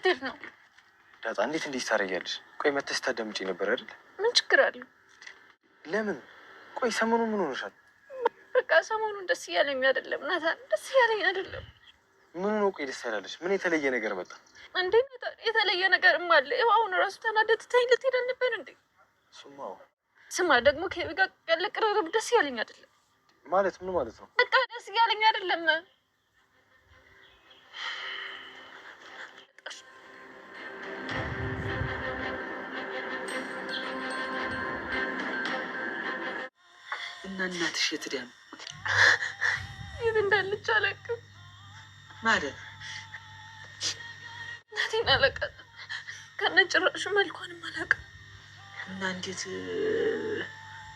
ልትሄድ ነው? ዳጣ እንዴት እንዲህ ታረጊያለሽ? ቆይ መተሽ ታዳምጪ ነበር አይደል? ምን ችግር አለው? ለምን? ቆይ ሰሞኑን ምን ሆነሻል? በቃ ሰሞኑን ደስ እያለኝ አይደለም ናታን፣ ደስ እያለኝ አይደለም። ምን ነው? ቆይ ደስ ያላለሽ ምን የተለየ ነገር መጣ እንዴ? ናታን የተለየ ነገርም አለ። አሁን ራሱ ተናደድተኝ ልትሄድ አልነበር እንዴ? ስማ ደግሞ ከቤቢ ጋር ያለ ቅርርብ ደስ እያለኝ አይደለም። ማለት ምን ማለት ነው? በቃ ደስ እያለኝ አይደለም። እና እናትሽ የት ሄዳ ነው? የት እንዳለች አላውቅም። ማለት እናቴን አላውቃትም፣ ከነጭራሹ መልኳንም አላውቅም። እና እንዴት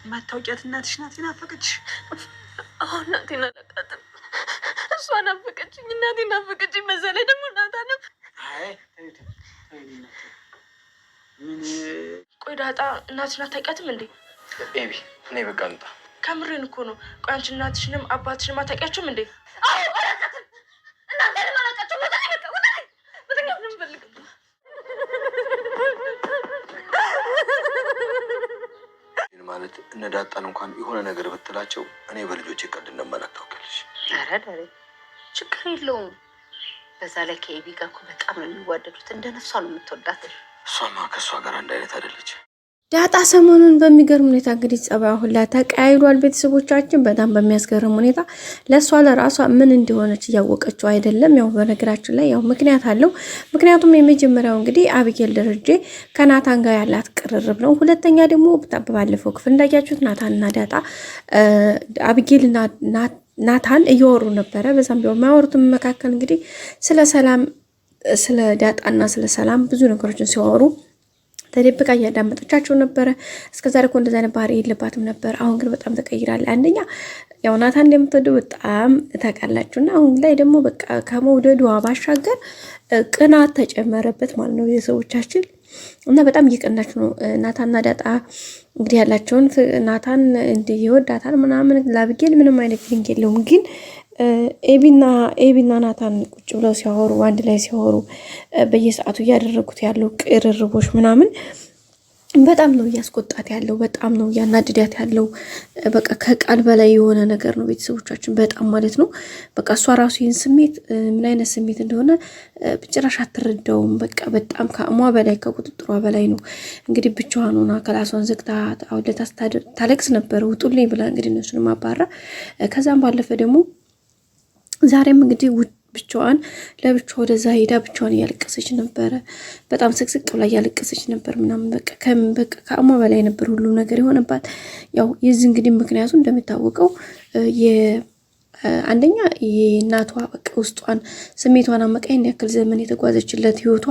ማታውቂያት እናትሽ ናት የናፈቀችሽ? አሁን እናቴን አላውቃትም፣ እሷ ናፈቀችኝ፣ እናቴን ናፈቀችኝ። በዛ ላይ ደግሞ ናታንም። ምን ቆይ ዳጣ እናትሽን አታውቂያትም እንዴ? ኤቢ እኔ በቃ ልውጣ። ከምሬን እኮ ነው። ቆይ አንቺ እናትሽንም አባትሽንም አታውቂያቸውም እንዴ? ማለት እነ ዳጣን እንኳን የሆነ ነገር ብትላቸው እኔ በልጆች ቀልድ እንደማላውቅ ታውቂያለሽ። ኧረ ዳሬ ችግር የለውም። በዛ ላይ ከኤቢ ጋር እኮ በጣም ነው የሚዋደዱት። እንደ ነፍሷ ነው የምትወዳት። እሷማ ከእሷ ጋር አንድ አይነት አይደለች። ዳጣ ሰሞኑን በሚገርም ሁኔታ እንግዲህ ጸባይ ሁላ ተቀያይሯል። ቤተሰቦቻችን በጣም በሚያስገርም ሁኔታ ለእሷ ለራሷ ምን እንደሆነች እያወቀችው አይደለም። ያው በነገራችን ላይ ያው ምክንያት አለው። ምክንያቱም የመጀመሪያው እንግዲህ አቢጌል ደረጀ ከናታን ጋር ያላት ቅርርብ ነው። ሁለተኛ ደግሞ ባለፈው ክፍል እንዳያችሁት ናታንና ዳጣ አቢጌልና ናታን እያወሩ ነበረ። በዛም ቢሆን ማወሩትም መካከል እንግዲህ ስለ ሰላም ስለ ዳጣና ስለ ሰላም ብዙ ነገሮችን ሲያወሩ ተደብቃ እያዳመጠቻቸው ነበረ። እስከዛሬ እኮ እንደዛ አይነት ባህሪ የለባትም ነበር። አሁን ግን በጣም ተቀይራለች። አንደኛ ያው ናታን እንደምትወደው በጣም ታውቃላችሁ፣ እና አሁን ላይ ደግሞ በቃ ከመውደዷ ባሻገር ቅናት ተጨመረበት ማለት ነው የሰዎቻችን፣ እና በጣም እየቀናች ነው። ናታንና ዳጣ እንግዲህ ያላቸውን ናታን እንደ ይወዳታል ምናምን፣ ለአቢጌል ምንም አይነት ፊሊንግ የለውም። ግን ኤቢና ናታን ቁጭ ብለው ሲያወሩ አንድ ላይ ሲያወሩ በየሰዓቱ እያደረጉት ያለው ቅርርቦች ምናምን በጣም ነው እያስቆጣት ያለው፣ በጣም ነው እያናድዳት ያለው። በቃ ከቃል በላይ የሆነ ነገር ነው ቤተሰቦቻችን፣ በጣም ማለት ነው። በቃ እሷ ራሱ ይህን ስሜት ምን አይነት ስሜት እንደሆነ በጭራሽ አትረዳውም። በቃ በጣም ከአሟ በላይ ከቁጥጥሯ በላይ ነው። እንግዲህ ብቻዋን ሆና ክላሷን ዘግታ አውለታ ታለቅስ ነበር፣ ውጡልኝ ብላ እንግዲህ እነሱን ማባራ። ከዛም ባለፈ ደግሞ ዛሬም እንግዲህ ብቻዋን ለብቻ ወደዛ ሄዳ ብቻዋን እያለቀሰች ነበረ። በጣም ስቅስቅ ብላ እያለቀሰች ነበር ምናምን በቃ ከአሟ በላይ ነበር ሁሉ ነገር የሆነባት። ያው የዚህ እንግዲህ ምክንያቱ እንደሚታወቀው አንደኛ የእናቷ በቃ ውስጧን ስሜቷን አመቃኝ ያክል ዘመን የተጓዘችለት ህይወቷ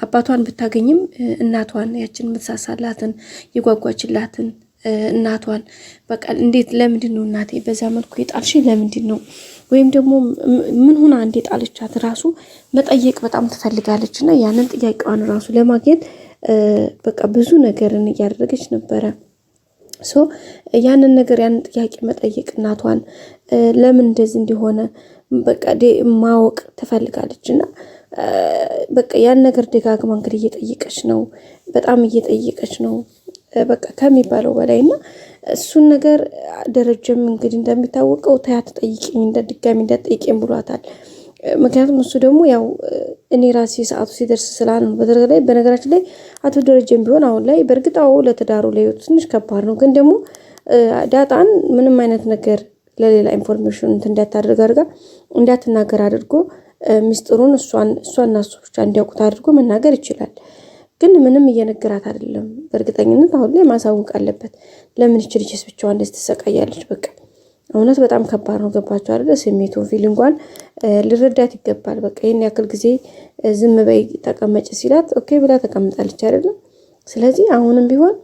አባቷን ብታገኝም እናቷን ያችን የምትሳሳላትን የጓጓችላትን እናቷን በቃ እንዴት ለምንድን ነው እናቴ በዛ መልኩ የጣልሽ ለምንድን ነው ወይም ደግሞ ምን ሆና እንዴ ጣለቻት ራሱ መጠየቅ በጣም ትፈልጋለች። እና ያንን ጥያቄዋን ራሱ ለማግኘት በቃ ብዙ ነገርን እያደረገች ነበረ። ያንን ነገር ያንን ጥያቄ መጠየቅ እናቷን ለምን እንደዚህ እንደሆነ በቃ ማወቅ ትፈልጋለች። እና በቃ ያን ነገር ደጋግማ እንግዲህ እየጠየቀች ነው፣ በጣም እየጠየቀች ነው በቃ ከሚባለው በላይ። እና እሱን ነገር ደረጀም እንግዲህ እንደሚታወቀው ታያት ጠይቂኝ ድጋሚ እንዳትጠይቂኝ ብሏታል። ምክንያቱም እሱ ደግሞ ያው እኔ ራሴ ሰዓቱ ሲደርስ ስላለ ነው። በነገራችን ላይ አቶ ደረጀም ቢሆን አሁን ላይ በእርግጣው ለትዳሩ ላይ ትንሽ ከባድ ነው። ግን ደግሞ ዳጣን ምንም አይነት ነገር ለሌላ ኢንፎርሜሽን እንዳታደርግ አድርጋ እንዳትናገር አድርጎ ሚስጥሩን እሷና እሱ ብቻ እንዲያውቁት አድርጎ መናገር ይችላል። ግን ምንም እየነገራት አይደለም። በእርግጠኝነት አሁን ላይ ማሳወቅ አለበት። ለምን ይችልችስ ብቻዋን እንደዚህ ትሰቃያለች? በቃ እውነት በጣም ከባድ ነው። ገባችሁ አይደል? ስሜቱን ፊሊንጓን ልረዳት ይገባል። በቃ ይሄን ያክል ጊዜ ዝም በይ ተቀመጭ ሲላት ኦኬ ብላ ተቀምጣለች አይደል? ስለዚህ አሁንም ቢሆን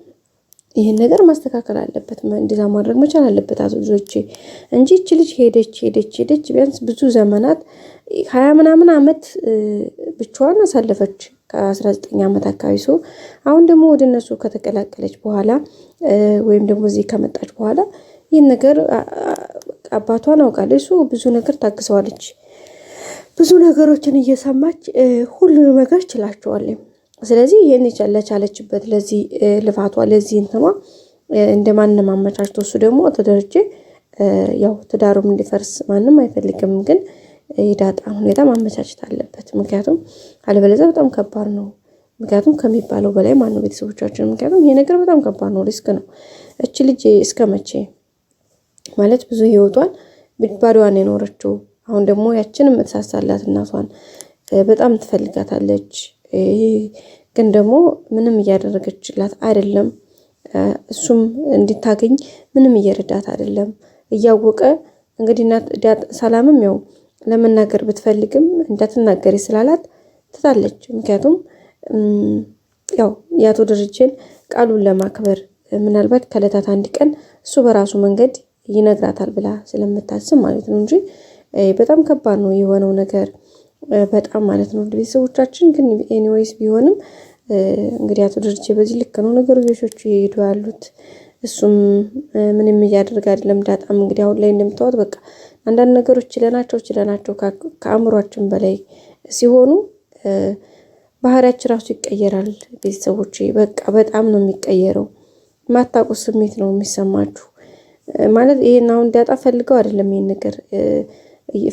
ይሄን ነገር ማስተካከል አለበት። እንደዛ ማድረግ መቻል አለበት ልጆቼ እንጂ እቺ ልጅ ሄደች ቢያንስ ብዙ ዘመናት 20 ምናምን አመት ብቻዋን አሳለፈች። ከ19 አመት አካባቢ አሁን ደግሞ ወደ እነሱ ከተቀላቀለች በኋላ ወይም ደግሞ እዚህ ከመጣች በኋላ ይህን ነገር አባቷን አውቃለች። ብዙ ነገር ታግሰዋለች። ብዙ ነገሮችን እየሰማች ሁሉንም ነገር ችላቸዋለኝ። ስለዚህ ይህን ለቻለችበት ለዚህ ልፋቷ ለዚህ እንትኗ እንደማንም አመቻችቶ እሱ ደግሞ ተደረጀ ያው ትዳሩም እንዲፈርስ ማንም አይፈልግም፣ ግን የዳጣ ሁኔታ ማመቻቸት አለበት። ምክንያቱም አለበለዚያ በጣም ከባድ ነው። ምክንያቱም ከሚባለው በላይ ማነው ቤተሰቦቻችን፣ ምክንያቱም ይሄ ነገር በጣም ከባድ ነው፣ ሪስክ ነው። እቺ ልጅ እስከ መቼ ማለት ብዙ ህይወቷን ባዶዋን የኖረችው፣ አሁን ደግሞ ያችን የምትሳሳላት እናቷን በጣም ትፈልጋታለች። ግን ደግሞ ምንም እያደረገችላት አይደለም። እሱም እንድታገኝ ምንም እየረዳት አይደለም። እያወቀ እንግዲህ ሰላምም ያው ለመናገር ብትፈልግም እንዳትናገሪ ስላላት ትታለች። ምክንያቱም ያው የአቶ ደረጀን ቃሉን ለማክበር ምናልባት ከዕለታት አንድ ቀን እሱ በራሱ መንገድ ይነግራታል ብላ ስለምታስብ ማለት ነው እንጂ በጣም ከባድ ነው የሆነው ነገር በጣም ማለት ነው። ቤተሰቦቻችን ግን ኤኒዌይስ ቢሆንም እንግዲህ አቶ ደረጀ በዚህ ልክ ነው ነገሮች ይሄዱ ያሉት። እሱም ምንም እያደረገ አይደለም። ዳጣም እንግዲህ አሁን ላይ እንደምታወት በቃ አንዳንድ ነገሮች ችለናቸው ከአእምሯችን በላይ ሲሆኑ ባህሪያችን ራሱ ይቀየራል። ቤተሰቦች በቃ በጣም ነው የሚቀየረው። ማታውቁት ስሜት ነው የሚሰማችሁ ማለት ይሄን አሁን ዳጣ ፈልገው አይደለም ይሄን ነገር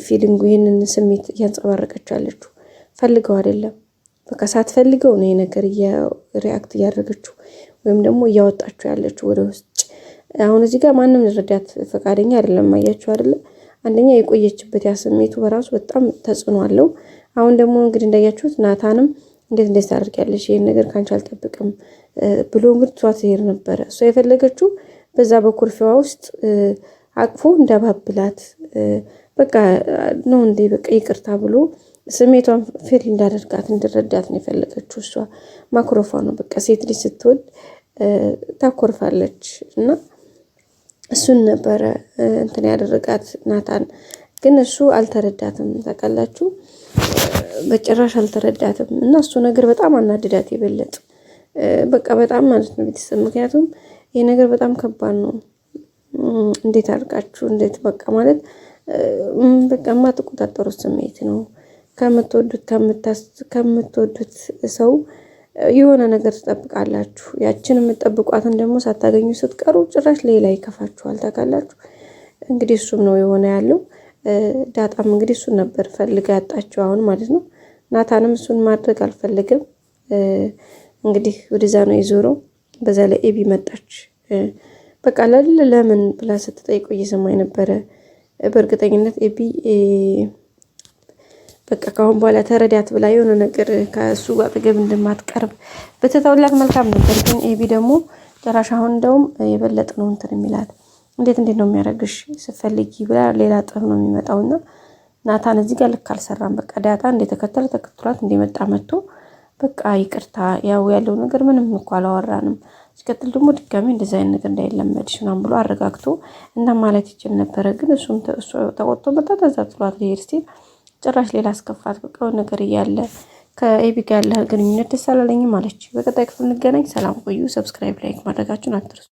ፊሊንጉ ይሄንን ስሜት እያንጸባረቀች ያለችው ፈልገው አይደለም። በቃ ሳትፈልገው ነው ይሄ ነገር ሪአክት እያደረገችው ወይም ደግሞ እያወጣችው ያለችው ወደ ውስጥ። አሁን እዚህ ጋር ማንም ልረዳት ፈቃደኛ አይደለም። አያችሁ አይደለ? አንደኛ የቆየችበት ያ ስሜቱ በራሱ በጣም ተጽዕኖ አለው። አሁን ደግሞ እንግዲህ እንዳያችሁት ናታንም እንዴት ታደርጊያለሽ? ይሄን ነገር ካንቺ አልጠብቅም ብሎ እንግዲህ ቷት ይሄር ነበረ። እሷ የፈለገችው በዛ በኩርፊዋ ውስጥ አቅፎ እንዳባብላት በቃ ነው እንዴ በቃ ይቅርታ ብሎ ስሜቷን ፊል እንዳደርጋት እንድረዳት ነው የፈለገችው። እሷ ማኩረፏ ነው በቃ ሴት ልጅ ስትወድ ታኮርፋለች። እና እሱን ነበረ እንትን ያደረጋት ናታን። ግን እሱ አልተረዳትም። ታውቃላችሁ በጭራሽ አልተረዳትም። እና እሱ ነገር በጣም አናድዳት የበለጠ በቃ በጣም ማለት ነው ቤተሰብ። ምክንያቱም ይሄ ነገር በጣም ከባድ ነው። እንዴት አድርጋችሁ እንዴት በቃ ማለት በቃ የማትቆጣጠሩት ስሜት ነው። ከምትወዱት ሰው የሆነ ነገር ትጠብቃላችሁ። ያችን የምትጠብቋትን ደግሞ ሳታገኙ ስትቀሩ ጭራሽ ሌላ ይከፋችኋል። ታውቃላችሁ እንግዲህ እሱም ነው የሆነ ያለው። ዳጣም እንግዲህ እሱን ነበር ፈልጋ ያጣችው አሁን ማለት ነው። ናታንም እሱን ማድረግ አልፈልግም እንግዲህ ወደዛ ነው የዞረው። በዛ ላይ ኤቢ መጣች። በቃ ለምን ብላ ስትጠይቀው እየሰማኝ ነበረ። በእርግጠኝነት ኤቢ በቃ ካሁን በኋላ ተረዳት ብላ የሆነ ነገር ከእሱ ጋር አጠገብ እንደማትቀርብ በተተውላት መልካም ነበር። ግን ኤቢ ደግሞ ጭራሽ አሁን እንደውም የበለጠ ነው እንትን የሚላት። እንዴት ነው የሚያደርግሽ ስትፈልጊ ብላ ሌላ ጥር ነው የሚመጣውና ናታን እዚህ ጋር ልክ አልሰራም። በቃ ዳጣ ተከትሏት እንደመጣ መጥቶ በቃ ይቅርታ ያው ያለው ነገር ምንም እንኳን አላወራንም። ሲቀጥል ደግሞ ድጋሚ እንደዛ አይነት ነገር እንዳይለመድሽ ምናምን ብሎ አረጋግቶ እና ማለት ይችል ነበረ። ግን እሱም ተቆጥቶ መጣ። ተዛ ጥሏት ሊሄድ ሲል ጭራሽ ሌላ አስከፋት። በቃ ነገር እያለ ከኤቢ ጋር ያለ ግንኙነት ደስ አላለኝም አለች። በቀጣይ ክፍል እንገናኝ። ሰላም ቆዩ። ሰብስክራይብ፣ ላይክ ማድረጋችሁን አትርሱ።